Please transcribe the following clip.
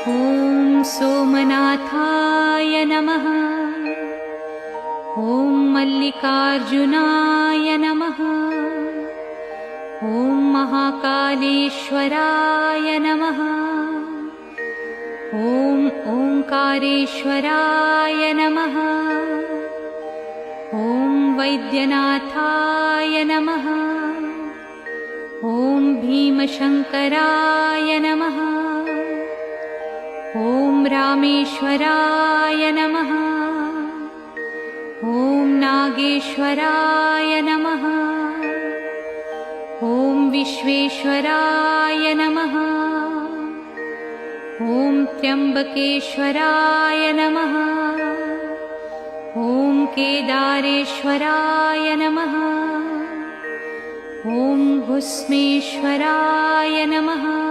ॐ सोमनाथाय नमः। ॐ मल्लिकार्जुनाय नमः। ॐ महाकालेश्वराय नमः। ॐ ओंकारेश्वराय नमः। ॐ वैद्यनाथाय नमः। ॐ भीमशंकराय नमः। ॐ रामेश्वराय नमः। ॐ नागेश्वराय नमः। ॐ विश्वेश्वराय नमः। ॐ त्र्यंबकेश्वराय नमः। ॐ केदारेश्वराय नमः। ॐ भुस्मेश्वराय नमः।